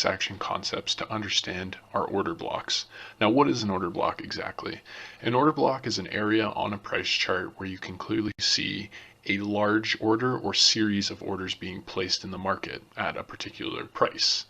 action concepts to understand our order blocks. Now, what is an order block exactly? An order block is an area on a price chart where you can clearly see a large order or series of orders being placed in the market at a particular price.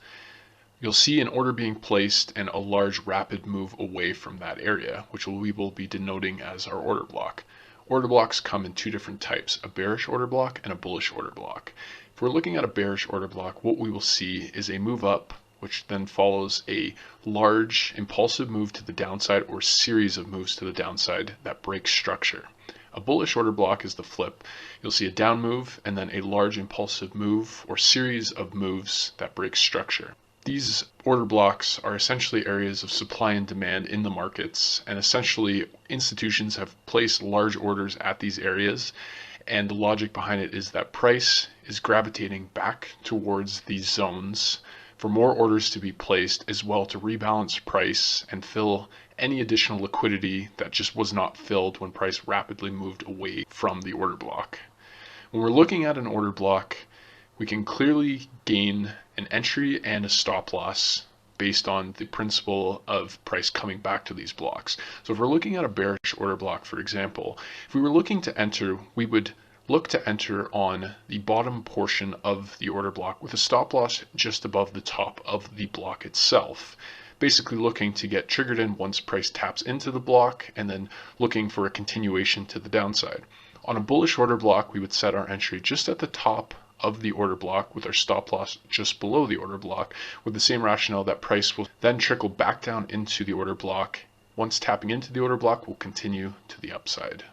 You'll see an order being placed and a large rapid move away from that area, which we will be denoting as our order block. Order blocks come in two different types, a bearish order block and a bullish order block. If we're looking at a bearish order block, what we will see is a move up, which then follows a large impulsive move to the downside or series of moves to the downside that breaks structure. A bullish order block is the flip. You'll see a down move and then a large impulsive move or series of moves that break structure. These order blocks are essentially areas of supply and demand in the markets, and essentially institutions have placed large orders at these areas, and the logic behind it is that price is gravitating back towards these zones for more orders to be placed, as well to rebalance price and fill any additional liquidity that just was not filled when price rapidly moved away from the order block. When we're looking at an order block, we can clearly gain an entry and a stop loss based on the principle of price coming back to these blocks. So if we're looking at a bearish order block, for example, if we were looking to enter, we would look to enter on the bottom portion of the order block with a stop loss just above the top of the block itself. Basically looking to get triggered in once price taps into the block and then looking for a continuation to the downside. On a bullish order block, we would set our entry just at the top of the order block with our stop loss just below the order block, with the same rationale that price will then trickle back down into the order block. Once tapping into the order block, will continue to the upside.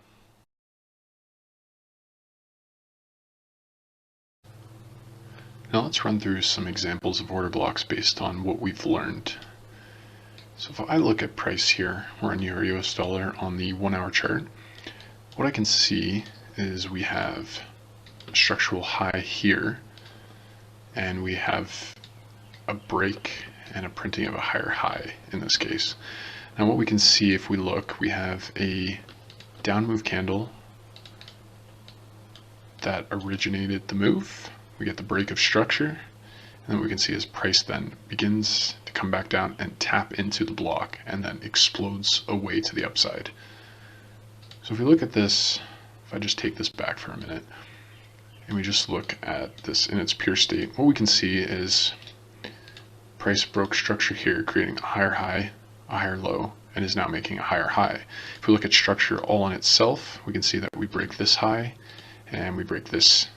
Now let's run through some examples of order blocks based on what we've learned. So if I look at price here, we're in Euro US dollar on the 1 hour chart. What I can see is we have a structural high here, and we have a break and a printing of a higher high in this case. Now what we can see if we look, we have a down move candle that originated the move. We get the break of structure, and then we can see as price then begins to come back down and tap into the block and then explodes away to the upside. So if we look at this, if I just take this back for a minute and we just look at this in its pure state, what we can see is price broke structure here, creating a higher high, a higher low, and is now making a higher high. If we look at structure all on itself, we can see that we break this high and we break this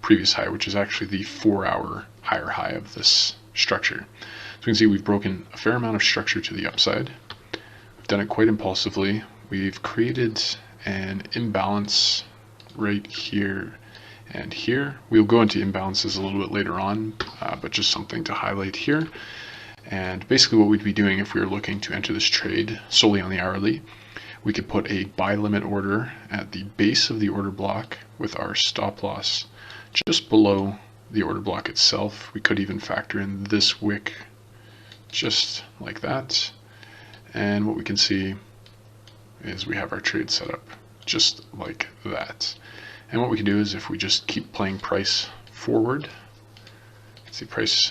previous high, which is actually the 4 hour higher high of this structure. So we can see we've broken a fair amount of structure to the upside. We've done it quite impulsively. We've created an imbalance right here and here. We'll go into imbalances a little bit later on, but just something to highlight here. And basically what we'd be doing if we were looking to enter this trade solely on the hourly, we could put a buy limit order at the base of the order block with our stop loss just below the order block itself. We could even factor in this wick just like that. And what we can see is we have our trade set up just like that. And what we can do is if we just keep playing price forward, see price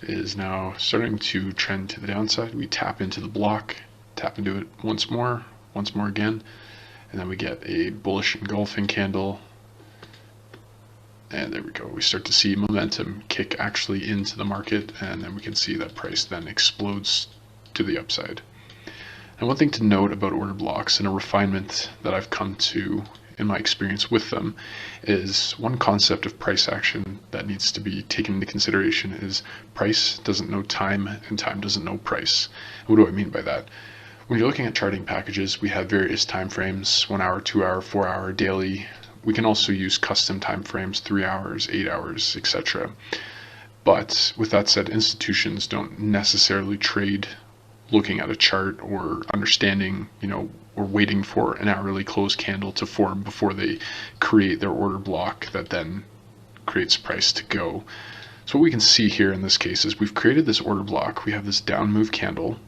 is now starting to trend to the downside. We tap into the block, tap into it once more again, and then we get a bullish engulfing candle. And there we go. We start to see momentum kick actually into the market, and then we can see that price then explodes to the upside. And one thing to note about order blocks, and a refinement that I've come to in my experience with them, is one concept of price action that needs to be taken into consideration is price doesn't know time and time doesn't know price. What do I mean by that? When you're looking at charting packages, we have various time frames, 1 hour, 2 hour, 4 hour, daily. We can also use custom time frames, 3 hours, 8 hours, etc. But with that said, institutions don't necessarily trade looking at a chart or understanding, or waiting for an hourly close candle to form before they create their order block that then creates price to go. So what we can see here in this case is we've created this order block. We have this down move candle.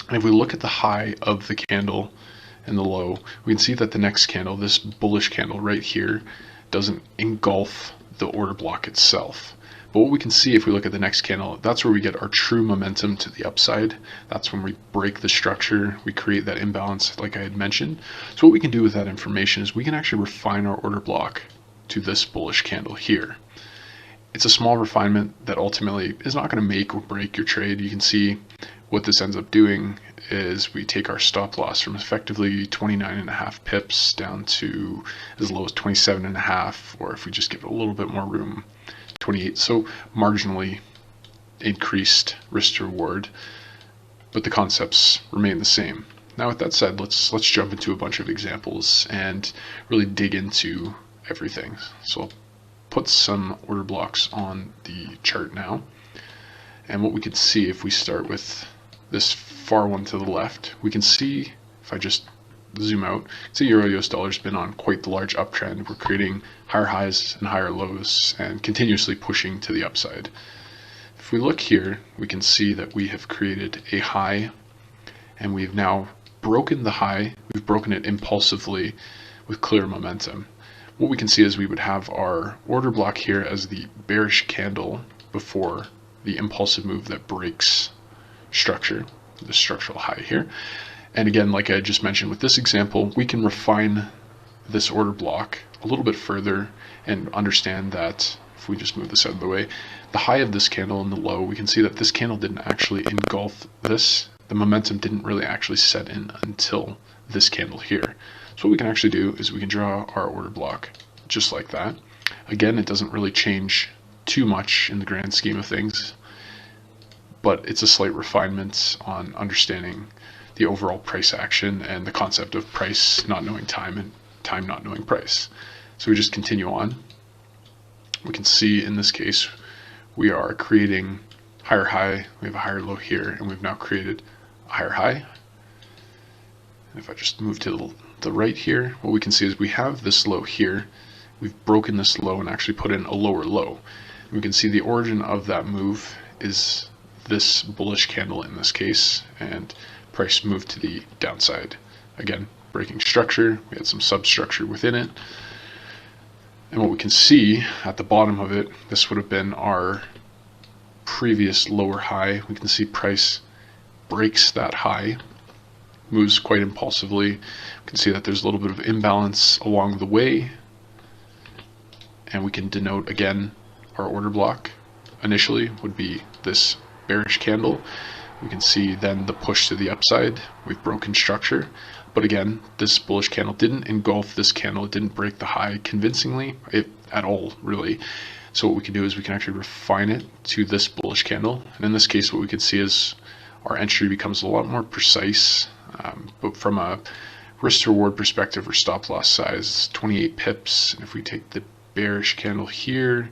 And if we look at the high of the candle and the low, we can see that the next candle, this bullish candle right here, doesn't engulf the order block itself. But what we can see if we look at the next candle, that's where we get our true momentum to the upside. That's when we break the structure, we create that imbalance like I had mentioned. So what we can do with that information is we can actually refine our order block to this bullish candle here. It's a small refinement that ultimately is not going to make or break your trade. You can see what this ends up doing is we take our stop loss from effectively 29.5 pips down to as low as 27.5, or if we just give it a little bit more room, 28. So marginally increased risk to reward, but the concepts remain the same. Now with that said, let's jump into a bunch of examples and really dig into everything. So I'll put some order blocks on the chart now, and what we can see if we start with this far one to the left, we can see, if I just zoom out, see Euro US dollar has been on quite the large uptrend. We're creating higher highs and higher lows and continuously pushing to the upside. If we look here, we can see that we have created a high, and we've now broken the high. We've broken it impulsively with clear momentum. What we can see is we would have our order block here as the bearish candle before the impulsive move that breaks structure, the structural high here. And again, like I just mentioned with this example, we can refine this order block a little bit further and understand that if we just move this out of the way, the high of this candle and the low, we can see that this candle didn't actually engulf this. The momentum didn't really actually set in until this candle here. So what we can actually do is we can draw our order block just like that. Again, it doesn't really change too much in the grand scheme of things, but it's a slight refinement on understanding the overall price action and the concept of price not knowing time and time not knowing price. So we just continue on. We can see in this case we are creating higher high, we have a higher low here, and we've now created a higher high. And if I just move to the right here, what we can see is we have this low here. We've broken this low and actually put in a lower low. And we can see the origin of that move is this bullish candle in this case, and price moved to the downside. Again, breaking structure, we had some substructure within it. And what we can see at the bottom of it, this would have been our previous lower high. We can see price breaks that high, moves quite impulsively. We can see that there's a little bit of imbalance along the way, and we can denote again our order block initially would be this bearish candle. We can see then the push to the upside. We've broken structure, but again, this bullish candle didn't engulf this candle. It didn't break the high convincingly, at all really. So what we can do is we can actually refine it to this bullish candle, and in this case what we can see is our entry becomes a lot more precise, but from a risk to reward perspective or stop loss size, 28 pips. And if we take the bearish candle here,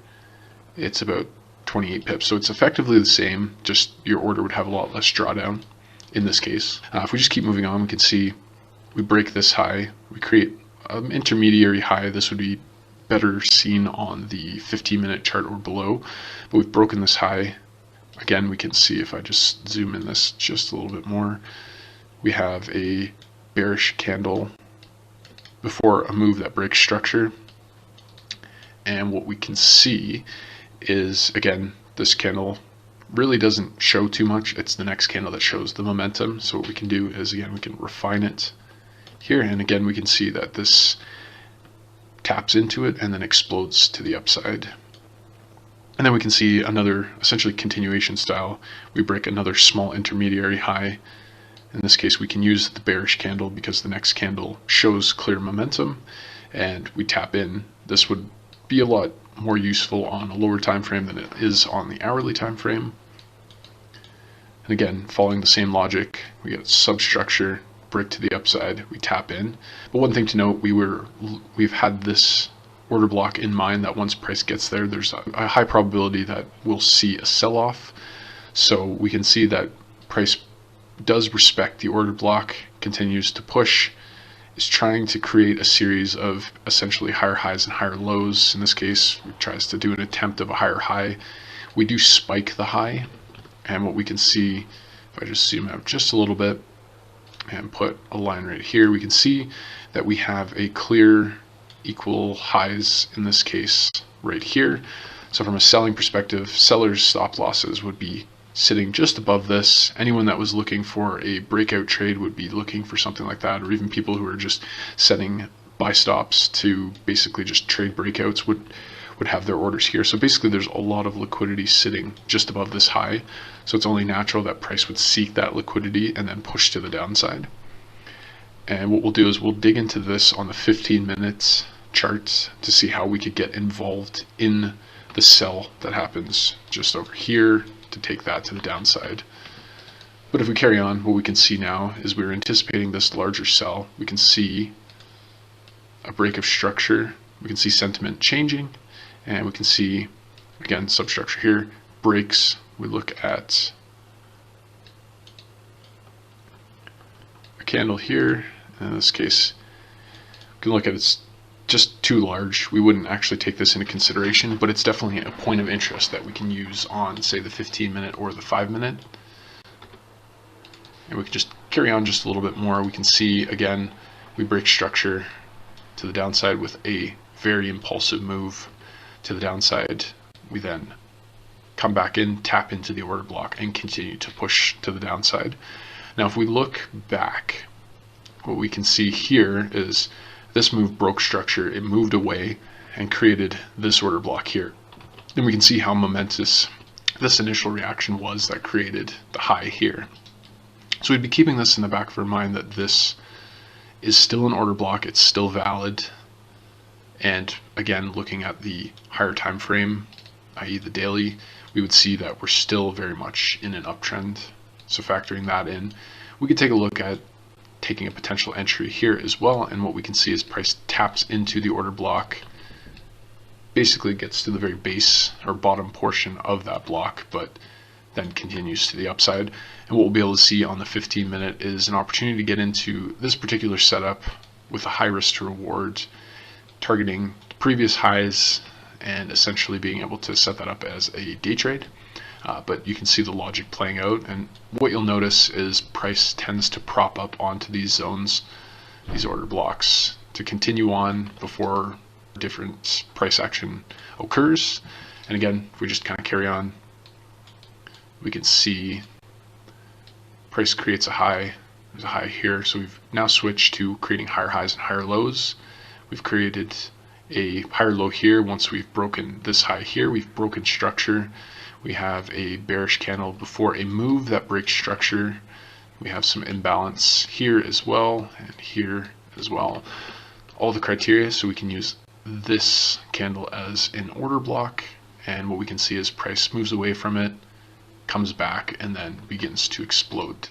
it's about 28 pips. So it's effectively the same, just your order would have a lot less drawdown in this case. If we just keep moving on, we can see we break this high, we create an intermediary high. This would be better seen on the 15-minute chart or below, but we've broken this high. Again, we can see if I just zoom in this just a little bit more, we have a bearish candle before a move that breaks structure. And what we can see is, again, this candle really doesn't show too much. It's the next candle that shows the momentum. So what we can do is, again, we can refine it here, and again we can see that this taps into it and then explodes to the upside. And then we can see another essentially continuation style. We break another small intermediary high. In this case we can use the bearish candle because the next candle shows clear momentum, and we tap in. This would be a lot more useful on a lower time frame than it is on the hourly time frame. And again, following the same logic, we get substructure, break to the upside, we tap in. But one thing to note, we've had this order block in mind that once price gets there, there's a high probability that we'll see a sell-off. So we can see that price does respect the order block, continues to push, is trying to create a series of essentially higher highs and higher lows. In this case, it tries to do an attempt of a higher high. We do spike the high, and what we can see, if I just zoom out just a little bit and put a line right here, we can see that we have a clear equal highs in this case right here. So from a selling perspective, sellers' stop losses would be sitting just above this. Anyone that was looking for a breakout trade would be looking for something like that, or even people who are just setting buy stops to basically just trade breakouts would have their orders here. So basically there's a lot of liquidity sitting just above this high. So it's only natural that price would seek that liquidity and then push to the downside. And what we'll do is we'll dig into this on the 15 minutes charts to see how we could get involved in the sell that happens just over here to take that to the downside. But if we carry on, what we can see now is we're anticipating this larger sell. We can see a break of structure. We can see sentiment changing, and we can see, again, substructure here, breaks. We look at a candle here. In this case, we can look at it's just too large. We wouldn't actually take this into consideration, but it's definitely a point of interest that we can use on, say, the 15-minute or the 5-minute. And we can just carry on just a little bit more. We can see, again, we break structure to the downside with a very impulsive move to the downside. We then come back in, tap into the order block, and continue to push to the downside. Now, if we look back, what we can see here is this move broke structure. It moved away and created this order block here. And we can see how momentous this initial reaction was that created the high here. So we'd be keeping this in the back of our mind that this is still an order block. It's still valid. And again, looking at the higher time frame, i.e. the daily, we would see that we're still very much in an uptrend. So factoring that in, we could take a look at taking a potential entry here as well, and what we can see is price taps into the order block, basically gets to the very base or bottom portion of that block, but then continues to the upside. And what we'll be able to see on the 15-minute is an opportunity to get into this particular setup with a high risk to reward, targeting previous highs and essentially being able to set that up as a day trade. But you can see the logic playing out, and what you'll notice is price tends to prop up onto these zones, these order blocks, to continue on before different price action occurs. And again, if we just kind of carry on, we can see price creates a high. There's a high here, so we've now switched to creating higher highs and higher lows. We've created a higher low here. Once we've broken this high here, we've broken structure. We have a bearish candle before a move that breaks structure. We have some imbalance here as well, and here as well. All the criteria, so we can use this candle as an order block, and what we can see is price moves away from it, comes back, and then begins to explode